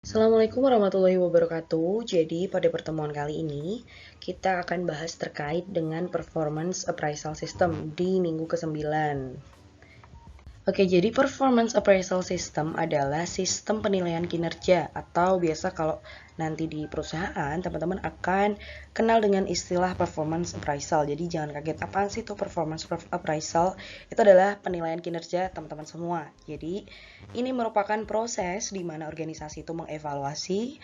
Assalamualaikum warahmatullahi wabarakatuh. Jadi pada pertemuan kali ini kita akan bahas terkait dengan performance appraisal system di minggu ke-9. Oke, jadi performance appraisal system adalah sistem penilaian kinerja atau biasa kalau nanti di perusahaan teman-teman akan kenal dengan istilah performance appraisal. Jadi jangan kaget, apaan sih itu performance appraisal? Itu adalah penilaian kinerja teman-teman semua. Jadi ini merupakan proses di mana organisasi itu mengevaluasi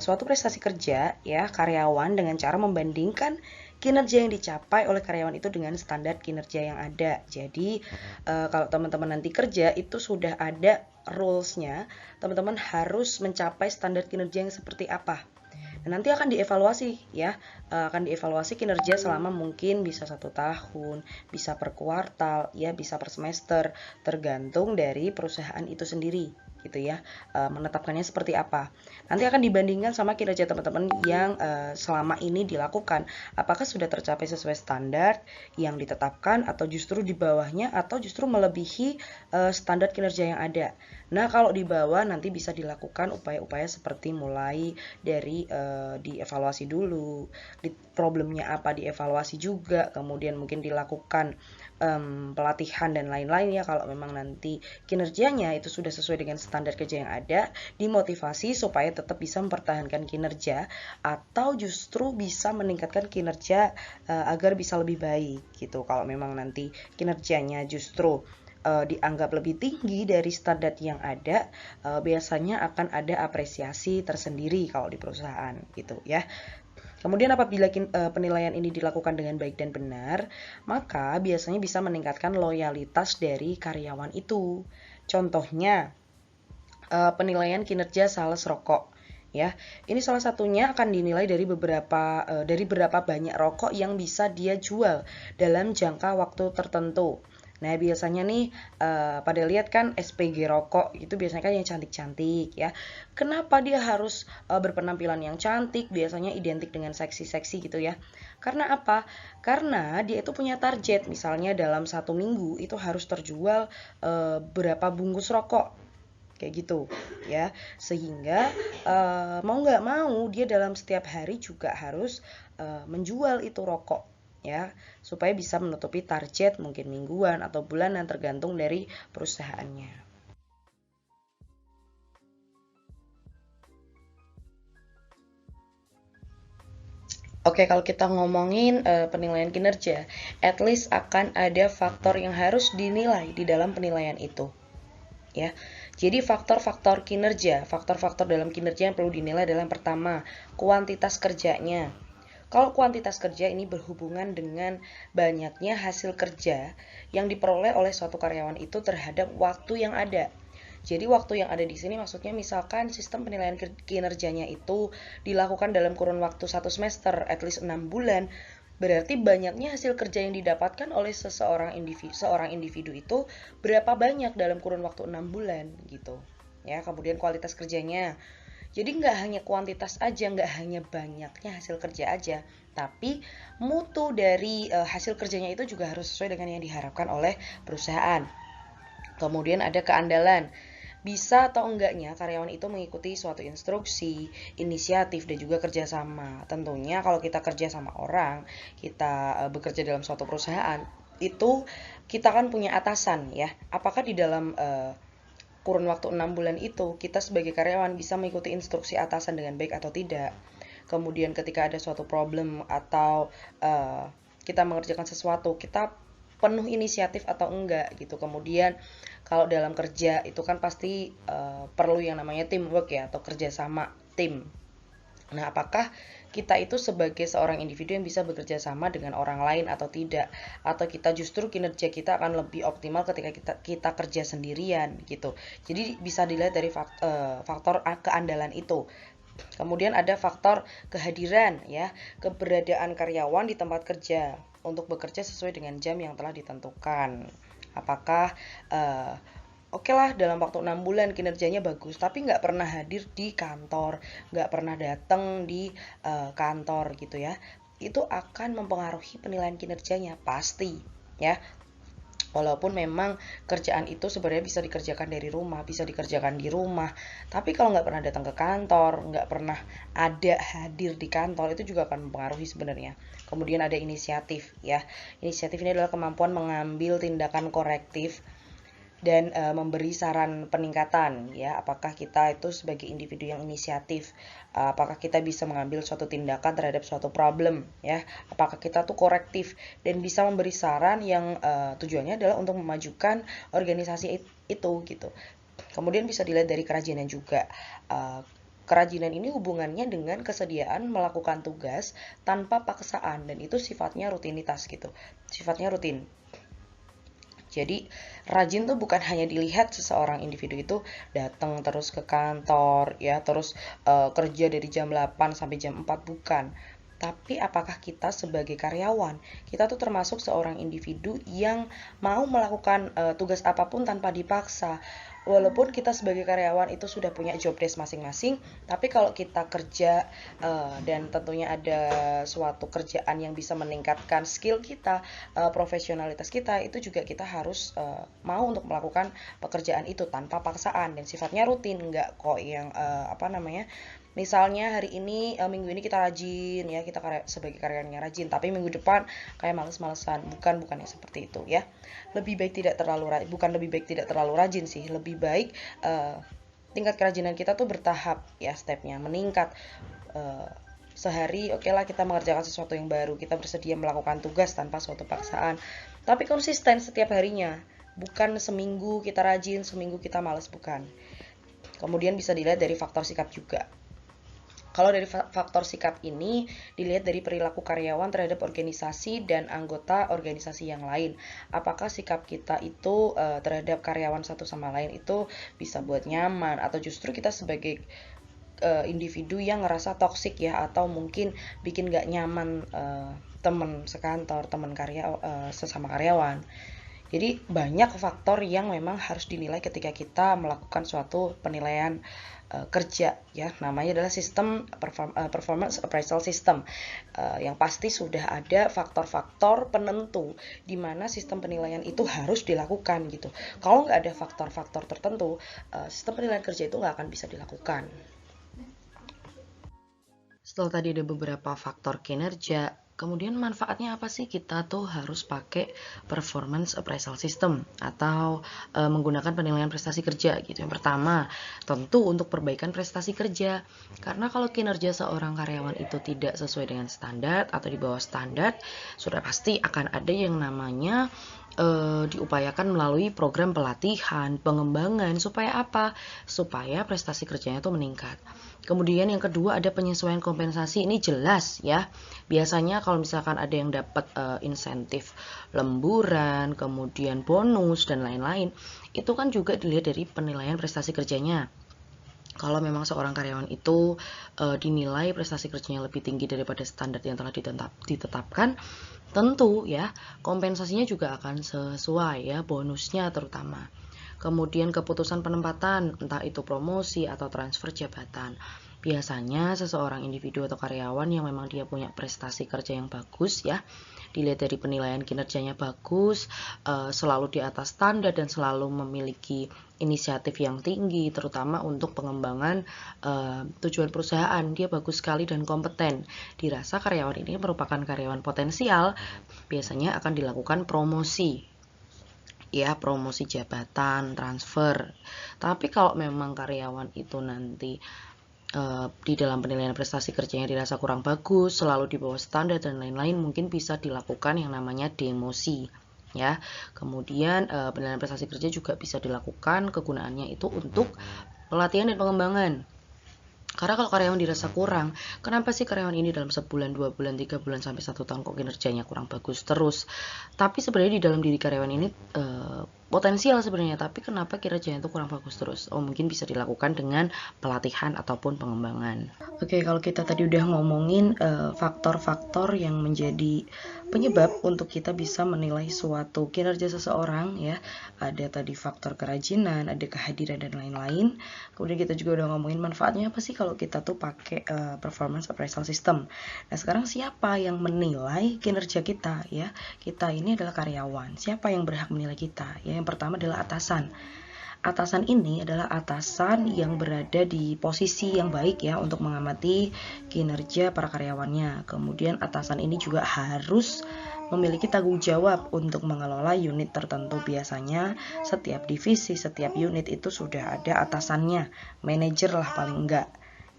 suatu prestasi kerja ya karyawan dengan cara membandingkan kinerja yang dicapai oleh karyawan itu dengan standar kinerja yang ada. Jadi kalau teman-teman nanti kerja itu sudah ada rules-nya, teman-teman harus mencapai standar kinerja yang seperti apa. Dan nanti akan dievaluasi ya, akan dievaluasi kinerja selama mungkin bisa 1 tahun, bisa per kuartal, ya bisa per semester, tergantung dari perusahaan itu sendiri gitu ya, menetapkannya seperti apa. Nanti akan dibandingkan sama kinerja teman-teman yang selama ini dilakukan, apakah sudah tercapai sesuai standar yang ditetapkan atau justru di bawahnya atau justru melebihi standar kinerja yang ada. Nah, kalau di bawah nanti bisa dilakukan upaya-upaya seperti mulai dari dievaluasi dulu, problemnya apa dievaluasi juga, kemudian mungkin dilakukan pelatihan dan lain-lain ya kalau memang nanti kinerjanya itu sudah sesuai dengan standar kerja yang ada, dimotivasi supaya tetap bisa mempertahankan kinerja atau justru bisa meningkatkan kinerja agar bisa lebih baik gitu. Kalau memang nanti kinerjanya justru dianggap lebih tinggi dari standar yang ada, biasanya akan ada apresiasi tersendiri kalau di perusahaan gitu ya. Kemudian apabila penilaian ini dilakukan dengan baik dan benar, maka biasanya bisa meningkatkan loyalitas dari karyawan itu. Contohnya, penilaian kinerja sales rokok. Ya, ini salah satunya akan dinilai dari berapa banyak rokok yang bisa dia jual dalam jangka waktu tertentu. Nah, biasanya nih pada lihat kan SPG rokok itu biasanya kan yang cantik-cantik ya. Kenapa dia harus berpenampilan yang cantik? Biasanya identik dengan seksi-seksi gitu ya. Karena apa? Karena dia itu punya target. Misalnya dalam 1 minggu itu harus terjual berapa bungkus rokok kayak gitu ya, sehingga mau nggak mau dia dalam setiap hari juga harus menjual itu rokok ya, supaya bisa menutupi target mungkin mingguan atau bulanan tergantung dari perusahaannya. Oke, kalau kita ngomongin penilaian kinerja, at least akan ada faktor yang harus dinilai di dalam penilaian itu ya. Jadi faktor-faktor kinerja, faktor-faktor dalam kinerja yang perlu dinilai adalah yang pertama, kuantitas kerjanya. Kalau kuantitas kerja ini berhubungan dengan banyaknya hasil kerja yang diperoleh oleh suatu karyawan itu terhadap waktu yang ada. Jadi waktu yang ada di sini maksudnya misalkan sistem penilaian kinerjanya itu dilakukan dalam kurun waktu 1 semester, at least 6 bulan, berarti banyaknya hasil kerja yang didapatkan oleh seorang individu itu berapa banyak dalam kurun waktu 6 bulan gitu. Ya, kemudian kualitas kerjanya. Jadi nggak hanya kuantitas aja, nggak hanya banyaknya hasil kerja aja, tapi mutu dari hasil kerjanya itu juga harus sesuai dengan yang diharapkan oleh perusahaan. Kemudian ada keandalan. Bisa atau enggaknya karyawan itu mengikuti suatu instruksi, inisiatif, dan juga kerjasama. Tentunya kalau kita kerja sama orang, kita bekerja dalam suatu perusahaan, itu kita kan punya atasan ya. Apakah di dalam kurun waktu 6 bulan itu kita sebagai karyawan bisa mengikuti instruksi atasan dengan baik atau tidak? Kemudian ketika ada suatu problem atau kita mengerjakan sesuatu, kita penuh inisiatif atau enggak gitu. Kemudian kalau dalam kerja itu kan pasti perlu yang namanya teamwork ya, atau kerjasama tim. Nah, apakah kita itu sebagai seorang individu yang bisa bekerja sama dengan orang lain atau tidak? Atau kita justru kinerja kita akan lebih optimal ketika kita kerja sendirian gitu. Jadi bisa dilihat dari faktor keandalan itu. Kemudian ada faktor kehadiran ya, keberadaan karyawan di tempat kerja untuk bekerja sesuai dengan jam yang telah ditentukan. Apakah oke lah dalam waktu 6 bulan kinerjanya bagus, tapi nggak pernah hadir di kantor, nggak pernah datang di kantor gitu ya, itu akan mempengaruhi penilaian kinerjanya pasti ya. Walaupun memang kerjaan itu sebenarnya bisa dikerjakan dari rumah, bisa dikerjakan di rumah, tapi kalau nggak pernah datang ke kantor, nggak pernah ada hadir di kantor, itu juga akan mempengaruhi sebenarnya. Kemudian ada inisiatif ya. Inisiatif ini adalah kemampuan mengambil tindakan korektif dan memberi saran peningkatan ya, apakah kita itu sebagai individu yang inisiatif, apakah kita bisa mengambil suatu tindakan terhadap suatu problem ya, apakah kita tuh korektif dan bisa memberi saran yang tujuannya adalah untuk memajukan organisasi itu gitu. Kemudian bisa dilihat dari kerajinan juga. Kerajinan ini hubungannya dengan kesediaan melakukan tugas tanpa paksaan, dan itu sifatnya rutinitas gitu, sifatnya rutin. Jadi rajin tuh bukan hanya dilihat seseorang individu itu datang terus ke kantor ya, terus kerja dari jam 8 sampai jam 4, bukan. Tapi apakah kita sebagai karyawan, kita tuh termasuk seorang individu yang mau melakukan tugas apapun tanpa dipaksa. Walaupun kita sebagai karyawan itu sudah punya job desk masing-masing, tapi kalau kita kerja dan tentunya ada suatu kerjaan yang bisa meningkatkan skill kita, profesionalitas kita, itu juga kita harus mau untuk melakukan pekerjaan itu tanpa paksaan dan sifatnya rutin, nggak kok yang misalnya hari ini minggu ini kita rajin ya, kita sebagai karyawannya rajin, tapi minggu depan kayak males-malesan. Bukannya seperti itu ya. Lebih baik tidak terlalu rajin sih, lebih baik tingkat kerajinan kita tuh bertahap ya, stepnya meningkat. Sehari oke lah kita mengerjakan sesuatu yang baru, kita bersedia melakukan tugas tanpa suatu paksaan, tapi konsisten setiap harinya, bukan seminggu kita rajin, seminggu kita males, bukan. Kemudian bisa dilihat dari faktor sikap juga. Kalau dari faktor sikap ini dilihat dari perilaku karyawan terhadap organisasi dan anggota organisasi yang lain. Apakah sikap kita itu terhadap karyawan satu sama lain itu bisa buat nyaman, atau justru kita sebagai individu yang ngerasa toksik ya, atau mungkin bikin gak nyaman teman sekantor, teman sesama karyawan. Jadi banyak faktor yang memang harus dinilai ketika kita melakukan suatu penilaian kerja ya, namanya adalah sistem performance appraisal system. Yang pasti sudah ada faktor-faktor penentu di mana sistem penilaian itu harus dilakukan gitu. Kalau nggak ada faktor-faktor tertentu, sistem penilaian kerja itu nggak akan bisa dilakukan. Setelah tadi ada beberapa faktor kinerja, kemudian manfaatnya apa sih kita tuh harus pakai performance appraisal system atau menggunakan penilaian prestasi kerja gitu. Yang pertama, tentu untuk perbaikan prestasi kerja. Karena kalau kinerja seorang karyawan itu tidak sesuai dengan standar atau di bawah standar, sudah pasti akan ada yang namanya diupayakan melalui program pelatihan, pengembangan, supaya apa? Supaya prestasi kerjanya itu meningkat. Kemudian yang kedua ada penyesuaian kompensasi, ini jelas ya. Biasanya kalau misalkan ada yang dapat insentif lemburan, kemudian bonus dan lain-lain, itu kan juga dilihat dari penilaian prestasi kerjanya. Kalau memang seorang karyawan itu dinilai prestasi kerjanya lebih tinggi daripada standar yang telah ditetapkan, tentu ya kompensasinya juga akan sesuai ya, bonusnya terutama. Kemudian keputusan penempatan, entah itu promosi atau transfer jabatan. Biasanya seseorang individu atau karyawan yang memang dia punya prestasi kerja yang bagus ya, dilihat dari penilaian kinerjanya bagus, selalu di atas standar dan selalu memiliki inisiatif yang tinggi, terutama untuk pengembangan tujuan perusahaan, dia bagus sekali dan kompeten. Dirasa karyawan ini merupakan karyawan potensial, biasanya akan dilakukan promosi. Ya, promosi jabatan, transfer. Tapi kalau memang karyawan itu nanti di dalam penilaian prestasi kerjanya dirasa kurang bagus, selalu di bawah standar dan lain-lain, mungkin bisa dilakukan yang namanya demosi. Ya, kemudian penilaian prestasi kerja juga bisa dilakukan, kegunaannya itu untuk pelatihan dan pengembangan. Karena kalau karyawan dirasa kurang, kenapa sih karyawan ini dalam sebulan, 2 bulan, 3 bulan, sampai 1 tahun kok kinerjanya kurang bagus terus? Tapi sebenarnya di dalam diri karyawan ini potensial sebenarnya, tapi kenapa kinerjanya itu kurang bagus terus? Oh, mungkin bisa dilakukan dengan pelatihan ataupun pengembangan. Oke, kalau kita tadi udah ngomongin faktor-faktor yang menjadi penyebab untuk kita bisa menilai suatu kinerja seseorang ya. Ada tadi faktor kerajinan, ada kehadiran dan lain-lain. Kemudian kita juga udah ngomongin manfaatnya apa sih kalau kita tuh pakai performance appraisal system. Nah, sekarang siapa yang menilai kinerja kita ya? Kita ini adalah karyawan. Siapa yang berhak menilai kita? Ya, yang pertama adalah atasan. Atasan ini adalah atasan yang berada di posisi yang baik ya untuk mengamati kinerja para karyawannya. Kemudian atasan ini juga harus memiliki tanggung jawab untuk mengelola unit tertentu. Biasanya setiap divisi, setiap unit itu sudah ada atasannya, manajer lah paling enggak.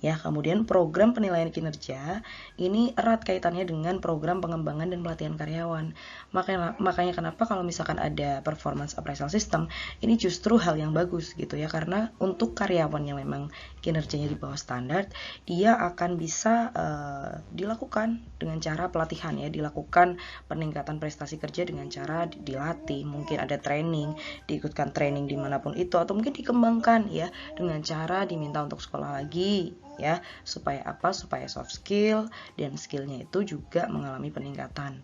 Ya, kemudian program penilaian kinerja ini erat kaitannya dengan program pengembangan dan pelatihan karyawan. Makanya kenapa kalau misalkan ada performance appraisal system, ini justru hal yang bagus gitu ya, karena untuk karyawan yang memang kinerjanya di bawah standar, dia akan bisa dilakukan dengan cara pelatihan ya, dilakukan peningkatan prestasi kerja dengan cara dilatih, mungkin ada training, diikutkan training dimanapun itu, atau mungkin dikembangkan ya dengan cara diminta untuk sekolah lagi ya, supaya apa? Supaya soft skill dan skillnya itu juga mengalami peningkatan.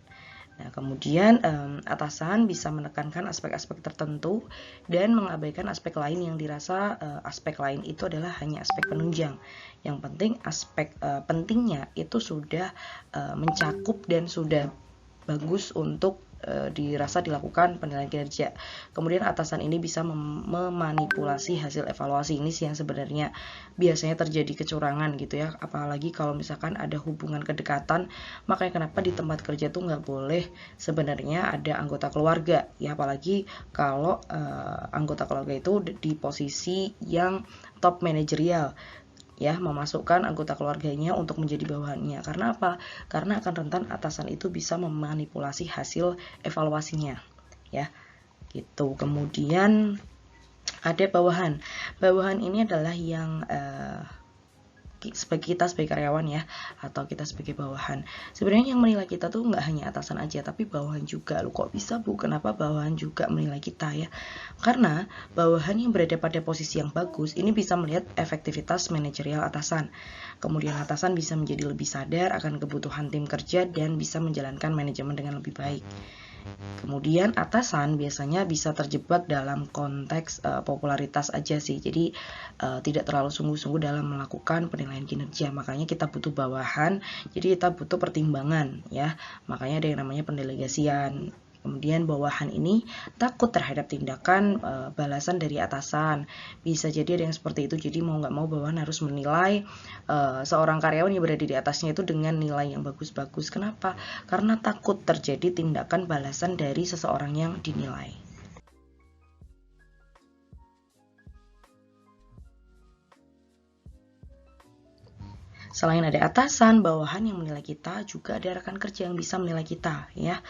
Nah, kemudian atasan bisa menekankan aspek-aspek tertentu dan mengabaikan aspek lain yang dirasa aspek lain itu adalah hanya aspek penunjang. Yang penting aspek pentingnya itu sudah mencakup dan sudah bagus untuk dirasa dilakukan penilaian kinerja. Kemudian atasan ini bisa memanipulasi hasil evaluasi. Ini sih yang sebenarnya biasanya terjadi kecurangan gitu ya, apalagi kalau misalkan ada hubungan kedekatan. Makanya kenapa di tempat kerja tuh nggak boleh sebenarnya ada anggota keluarga ya, apalagi kalau anggota keluarga itu di posisi yang top manajerial ya, memasukkan anggota keluarganya untuk menjadi bawahannya. Karena apa? Karena akan rentan atasan itu bisa memanipulasi hasil evaluasinya ya, gitu. Kemudian ada bawahan. Bawahan ini adalah yang sebagai kita sebagai karyawan ya, atau kita sebagai bawahan. Sebenarnya yang menilai kita tuh nggak hanya atasan aja, tapi bawahan juga. Loh, kok bisa Bu? Kenapa bawahan juga menilai kita ya? Karena bawahan yang berada pada posisi yang bagus ini bisa melihat efektivitas manajerial atasan. Kemudian atasan bisa menjadi lebih sadar akan kebutuhan tim kerja dan bisa menjalankan manajemen dengan lebih baik. Kemudian atasan biasanya bisa terjebak dalam konteks popularitas aja sih, jadi tidak terlalu sungguh-sungguh dalam melakukan penilaian kinerja. Makanya kita butuh bawahan, jadi kita butuh pertimbangan ya, makanya ada yang namanya pendelegasian. Kemudian bawahan ini takut terhadap tindakan balasan dari atasan. Bisa jadi ada yang seperti itu. Jadi mau nggak mau bawahan harus menilai seorang karyawan yang berada di atasnya itu dengan nilai yang bagus-bagus. Kenapa? Karena takut terjadi tindakan balasan dari seseorang yang dinilai. Selain ada atasan, bawahan yang menilai kita, juga ada rekan kerja yang bisa menilai kita ya.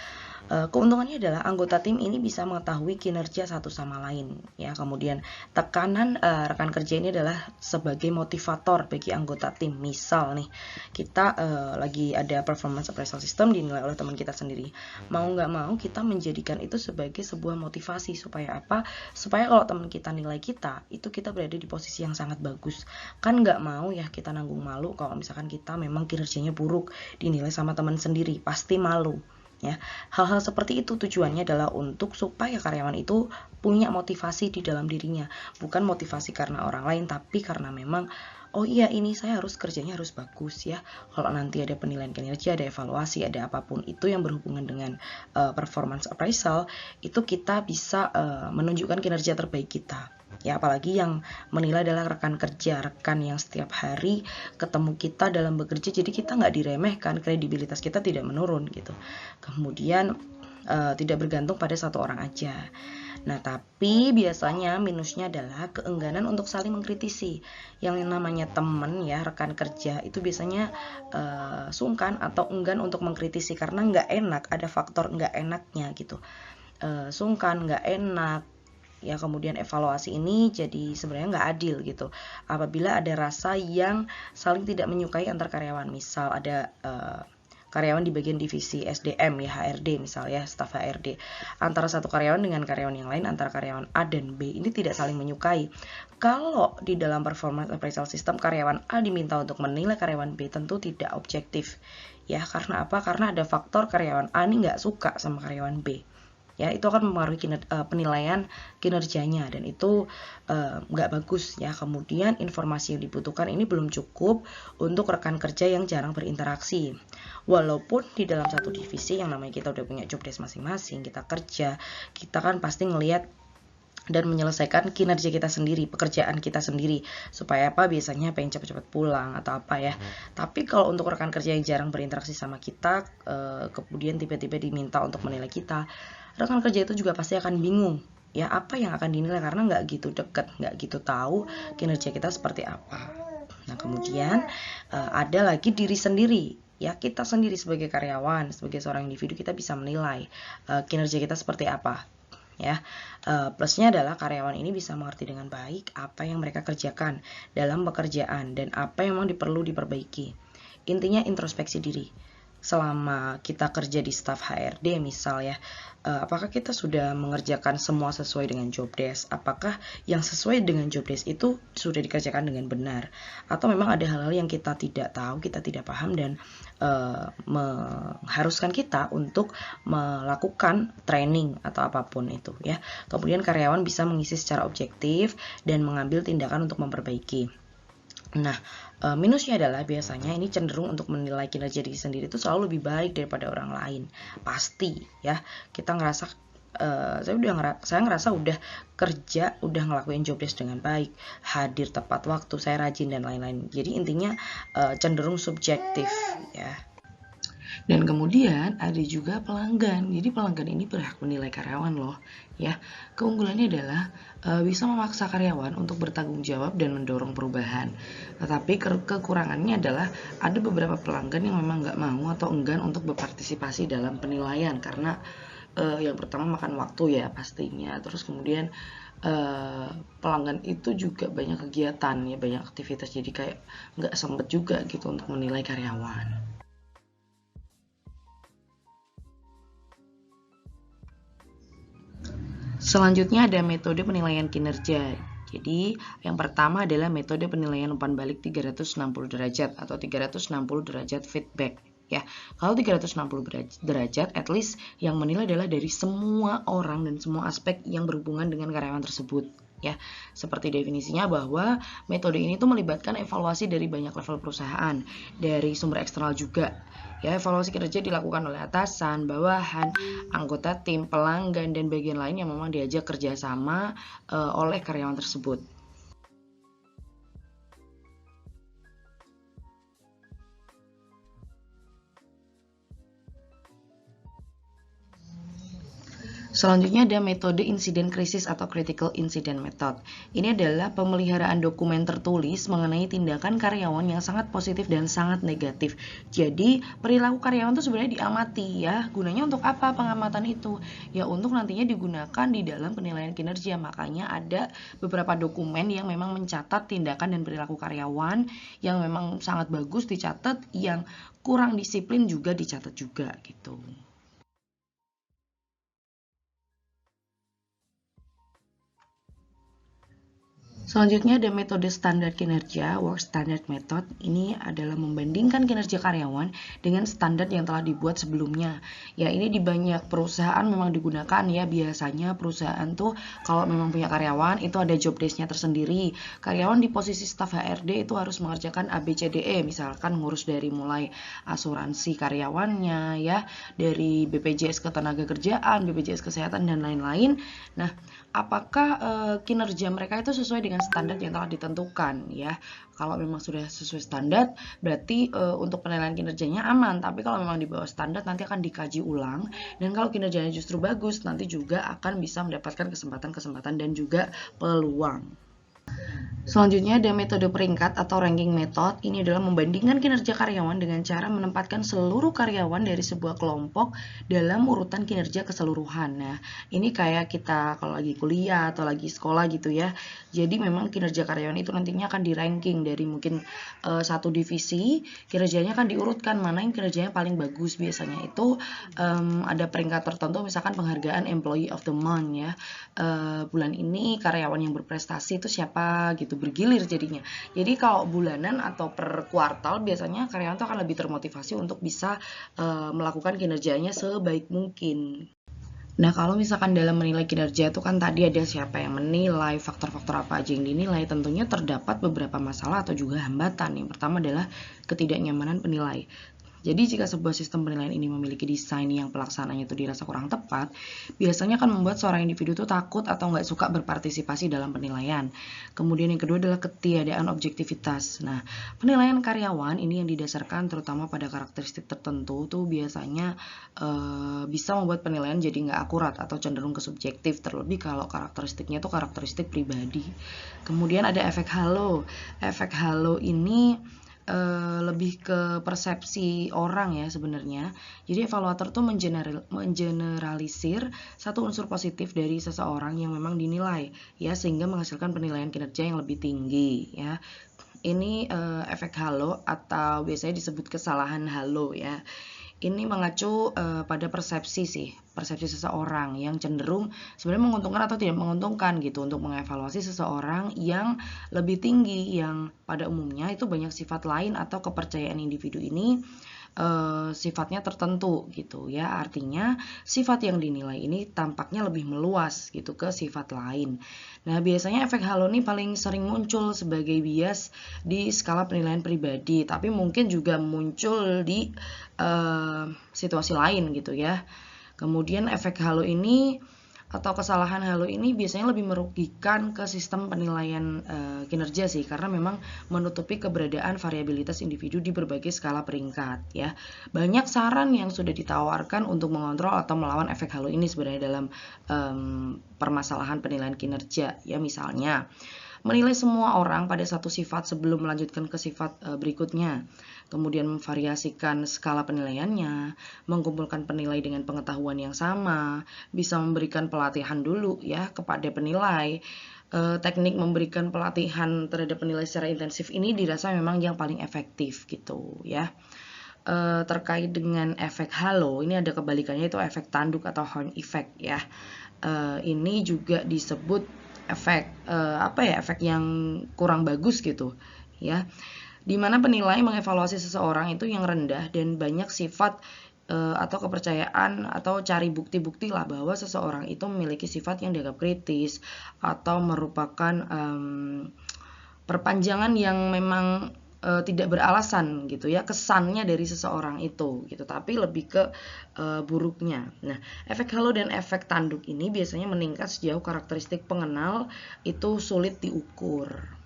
Keuntungannya adalah anggota tim ini bisa mengetahui kinerja satu sama lain ya. Kemudian tekanan rekan kerja ini adalah sebagai motivator bagi anggota tim. Misal nih, kita lagi ada performance appraisal system dinilai oleh teman kita sendiri. Mau nggak mau kita menjadikan itu sebagai sebuah motivasi. Supaya apa? Supaya kalau teman kita nilai kita, itu kita berada di posisi yang sangat bagus. Kan nggak mau ya kita nanggung malu kalau misalkan kita memang kinerjanya buruk, dinilai sama teman sendiri, pasti malu. Ya, hal-hal seperti itu tujuannya adalah untuk supaya karyawan itu punya motivasi di dalam dirinya, bukan motivasi karena orang lain, tapi karena memang oh iya ini saya harus kerjanya harus bagus ya. Kalau nanti ada penilaian kinerja, ada evaluasi, ada apapun itu yang berhubungan dengan performance appraisal, itu kita bisa menunjukkan kinerja terbaik kita. Ya, apalagi yang menilai adalah rekan kerja, rekan yang setiap hari ketemu kita dalam bekerja, jadi kita nggak diremehkan, kredibilitas kita tidak menurun gitu. Kemudian tidak bergantung pada satu orang aja. Nah, tapi biasanya minusnya adalah keengganan untuk saling mengkritisi. Yang namanya teman ya, rekan kerja itu biasanya sungkan atau enggan untuk mengkritisi karena nggak enak, ada faktor nggak enaknya gitu. Sungkan, nggak enak. Ya, kemudian evaluasi ini jadi sebenarnya nggak adil gitu. Apabila ada rasa yang saling tidak menyukai antar karyawan, misal ada karyawan di bagian divisi SDM ya, HRD misalnya, staf HRD. Antara satu karyawan dengan karyawan yang lain, antara karyawan A dan B ini tidak saling menyukai. Kalau di dalam performance appraisal system karyawan A diminta untuk menilai karyawan B, tentu tidak objektif. Ya, karena apa? Karena ada faktor karyawan A ini nggak suka sama karyawan B. Ya, itu akan mempengaruhi penilaian kinerjanya, dan itu nggak bagus ya. Kemudian informasi yang dibutuhkan ini belum cukup untuk rekan kerja yang jarang berinteraksi. Walaupun di dalam satu divisi yang namanya kita udah punya job desk masing-masing, kita kerja, kita kan pasti ngelihat dan menyelesaikan kinerja kita sendiri, pekerjaan kita sendiri, supaya apa? Biasanya pengen cepat-cepat pulang atau apa ya. Tapi kalau untuk rekan kerja yang jarang berinteraksi sama kita, kemudian tiba-tiba diminta untuk menilai kita, rekan kerja itu juga pasti akan bingung ya, apa yang akan dinilai, karena nggak gitu deket, nggak gitu tahu kinerja kita seperti apa. Nah, kemudian ada lagi diri sendiri ya, kita sendiri sebagai karyawan, sebagai seorang individu, kita bisa menilai kinerja kita seperti apa ya. Plusnya adalah karyawan ini bisa mengerti dengan baik apa yang mereka kerjakan dalam pekerjaan dan apa yang memang perlu diperbaiki. Intinya introspeksi diri. Selama kita kerja di staf HRD misal ya, apakah kita sudah mengerjakan semua sesuai dengan job desk? Apakah yang sesuai dengan job desk itu sudah dikerjakan dengan benar? Atau memang ada hal-hal yang kita tidak tahu, kita tidak paham, dan mengharuskan kita untuk melakukan training atau apapun itu ya. Kemudian karyawan bisa mengisi secara objektif dan mengambil tindakan untuk memperbaiki. Nah, minusnya adalah biasanya ini cenderung untuk menilai kinerja diri sendiri itu selalu lebih baik daripada orang lain. Pasti ya, kita ngerasa saya ngerasa udah kerja, udah ngelakuin job desk dengan baik, hadir tepat waktu, saya rajin dan lain-lain. Jadi intinya cenderung subjektif ya. Dan kemudian ada juga pelanggan. Jadi pelanggan ini berhak menilai karyawan loh ya. Keunggulannya adalah bisa memaksa karyawan untuk bertanggung jawab dan mendorong perubahan. Tetapi kekurangannya adalah ada beberapa pelanggan yang memang nggak mau atau enggan untuk berpartisipasi dalam penilaian, karena yang pertama makan waktu ya pastinya. Terus kemudian pelanggan itu juga banyak kegiatan ya, banyak aktivitas, jadi kayak nggak sempet juga gitu untuk menilai karyawan. Selanjutnya ada metode penilaian kinerja. Jadi yang pertama adalah metode penilaian umpan balik 360 derajat atau 360 derajat feedback. Ya, kalau 360 derajat, at least yang menilai adalah dari semua orang dan semua aspek yang berhubungan dengan karyawan tersebut. Ya, seperti definisinya bahwa metode ini tuh melibatkan evaluasi dari banyak level perusahaan, dari sumber eksternal juga. Ya, evaluasi kinerja dilakukan oleh atasan, bawahan, anggota tim, pelanggan, dan bagian lain yang memang diajak kerjasama oleh karyawan tersebut. Selanjutnya ada metode insiden krisis atau critical incident method. Ini adalah pemeliharaan dokumen tertulis mengenai tindakan karyawan yang sangat positif dan sangat negatif. Jadi perilaku karyawan itu sebenarnya diamati ya. Gunanya untuk apa pengamatan itu? Ya untuk nantinya digunakan di dalam penilaian kinerja. Makanya ada beberapa dokumen yang memang mencatat tindakan dan perilaku karyawan yang memang sangat bagus dicatat, yang kurang disiplin juga dicatat juga gitu. Selanjutnya ada metode standar kinerja, work standard method. Ini adalah membandingkan kinerja karyawan dengan standar yang telah dibuat sebelumnya. Ya, ini di banyak perusahaan memang digunakan ya. Biasanya perusahaan tuh kalau memang punya karyawan itu ada job desk-nya tersendiri. Karyawan di posisi staf HRD itu harus mengerjakan ABCDE, misalkan ngurus dari mulai asuransi karyawannya ya, dari BPJS Ketenagakerjaan, BPJS Kesehatan dan lain-lain. Nah, apakah kinerja mereka itu sesuai dengan standar yang telah ditentukan ya? Kalau memang sudah sesuai standar, berarti untuk penilaian kinerjanya aman. Tapi kalau memang di bawah standar, nanti akan dikaji ulang. Dan kalau kinerjanya justru bagus, nanti juga akan bisa mendapatkan kesempatan-kesempatan dan juga peluang. Selanjutnya ada metode peringkat atau ranking method. Ini adalah membandingkan kinerja karyawan dengan cara menempatkan seluruh karyawan dari sebuah kelompok dalam urutan kinerja keseluruhan. Nah, ini kayak kita kalau lagi kuliah atau lagi sekolah gitu ya. Jadi memang kinerja karyawan itu nantinya akan di ranking dari mungkin satu divisi, kinerjanya akan diurutkan mana yang kinerjanya paling bagus. Biasanya itu ada peringkat tertentu, misalkan penghargaan Employee of the Month ya. Bulan ini karyawan yang berprestasi itu siapa gitu, bergilir jadinya. Jadi kalau bulanan atau per kuartal biasanya karyawan itu akan lebih termotivasi untuk bisa melakukan kinerjanya sebaik mungkin. Nah, kalau misalkan dalam menilai kinerja itu kan tadi ada siapa yang menilai, faktor-faktor apa aja yang dinilai, tentunya terdapat beberapa masalah atau juga hambatan. Yang pertama adalah ketidaknyamanan penilai. Jadi jika sebuah sistem penilaian ini memiliki desain yang pelaksananya itu dirasa kurang tepat, biasanya akan membuat seorang individu itu takut atau nggak suka berpartisipasi dalam penilaian. Kemudian yang kedua adalah ketiadaan objektivitas. Nah, penilaian karyawan ini yang didasarkan terutama pada karakteristik tertentu tuh biasanya bisa membuat penilaian jadi nggak akurat atau cenderung ke subjektif, terlebih kalau karakteristiknya itu karakteristik pribadi. Kemudian ada efek halo. Efek halo ini lebih ke persepsi orang ya sebenarnya. Jadi evaluator tuh mengeneralisir satu unsur positif dari seseorang yang memang dinilai ya, sehingga menghasilkan penilaian kinerja yang lebih tinggi ya. Ini efek halo atau biasanya disebut kesalahan halo ya. Ini mengacu pada persepsi seseorang yang cenderung sebenarnya menguntungkan atau tidak menguntungkan gitu untuk mengevaluasi seseorang yang lebih tinggi, yang pada umumnya itu banyak sifat lain atau kepercayaan individu ini sifatnya tertentu gitu ya. Artinya sifat yang dinilai ini tampaknya lebih meluas gitu ke sifat lain. Nah, biasanya efek halo ini paling sering muncul sebagai bias di skala penilaian pribadi, tapi mungkin juga muncul di situasi lain gitu ya. Kemudian efek halo ini atau kesalahan halo ini biasanya lebih merugikan ke sistem penilaian kinerja sih, karena memang menutupi keberadaan variabilitas individu di berbagai skala peringkat ya. Banyak saran yang sudah ditawarkan untuk mengontrol atau melawan efek halo ini sebenarnya dalam permasalahan penilaian kinerja ya. Misalnya menilai semua orang pada satu sifat sebelum melanjutkan ke sifat berikutnya, kemudian memvariasikan skala penilaiannya, mengumpulkan penilai dengan pengetahuan yang sama, bisa memberikan pelatihan dulu ya kepada penilai. Teknik memberikan pelatihan terhadap penilai secara intensif ini dirasa memang yang paling efektif gitu ya. Terkait dengan efek halo, ini ada kebalikannya, itu efek tanduk atau horn effect ya. Ini juga disebut efek efek yang kurang bagus gitu ya, dimana penilai mengevaluasi seseorang itu yang rendah dan banyak sifat atau kepercayaan atau cari bukti-bukti lah bahwa seseorang itu memiliki sifat yang dianggap kritis atau merupakan perpanjangan yang memang tidak beralasan gitu ya, kesannya dari seseorang itu gitu, tapi lebih ke buruknya. Nah, efek halo dan efek tanduk ini biasanya meningkat sejauh karakteristik pengenal itu sulit diukur.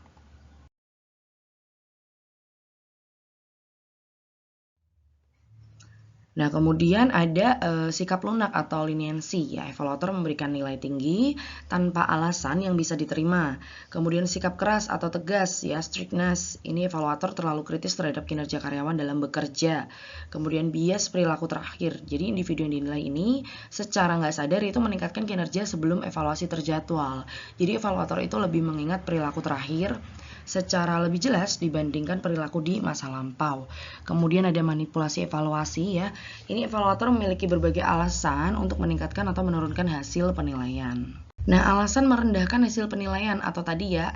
Nah, kemudian ada sikap lunak atau leniensi ya. Evaluator memberikan nilai tinggi tanpa alasan yang bisa diterima. Kemudian sikap keras atau tegas ya, strictness. Ini evaluator terlalu kritis terhadap kinerja karyawan dalam bekerja. Kemudian bias perilaku terakhir. Jadi individu yang dinilai ini secara nggak sadar itu meningkatkan kinerja sebelum evaluasi terjadwal. Jadi evaluator itu lebih mengingat perilaku terakhir secara lebih jelas dibandingkan perilaku di masa lampau. Kemudian ada manipulasi evaluasi ya. Ini evaluator memiliki berbagai alasan untuk meningkatkan atau menurunkan hasil penilaian. Nah, alasan merendahkan hasil penilaian atau tadi ya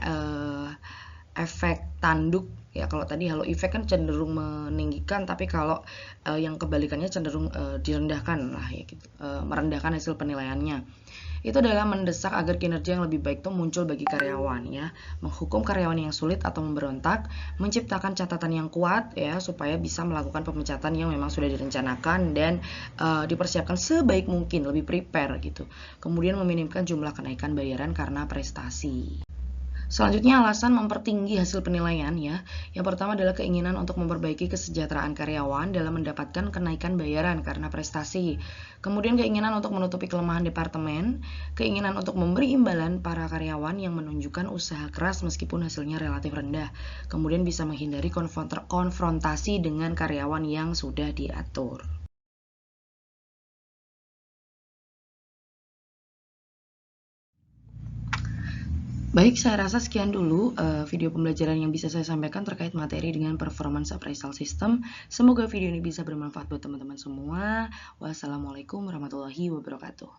efek tanduk ya, kalau tadi halo effect kan cenderung meninggikan, tapi kalau yang kebalikannya cenderung direndahkan lah ya gitu, merendahkan hasil penilaiannya. Itu adalah mendesak agar kinerja yang lebih baik itu muncul bagi karyawan ya, menghukum karyawan yang sulit atau memberontak, menciptakan catatan yang kuat ya supaya bisa melakukan pemecatan yang memang sudah direncanakan dan dipersiapkan sebaik mungkin, lebih prepare gitu. Kemudian meminimkan jumlah kenaikan bayaran karena prestasi. Selanjutnya alasan mempertinggi hasil penilaian ya. Yang pertama adalah keinginan untuk memperbaiki kesejahteraan karyawan dalam mendapatkan kenaikan bayaran karena prestasi. Kemudian keinginan untuk menutupi kelemahan departemen, keinginan untuk memberi imbalan para karyawan yang menunjukkan usaha keras meskipun hasilnya relatif rendah. Kemudian bisa menghindari konfrontasi dengan karyawan yang sudah diatur. Baik, saya rasa sekian dulu video pembelajaran yang bisa saya sampaikan terkait materi dengan performance appraisal system. Semoga video ini bisa bermanfaat buat teman-teman semua. Wassalamualaikum warahmatullahi wabarakatuh.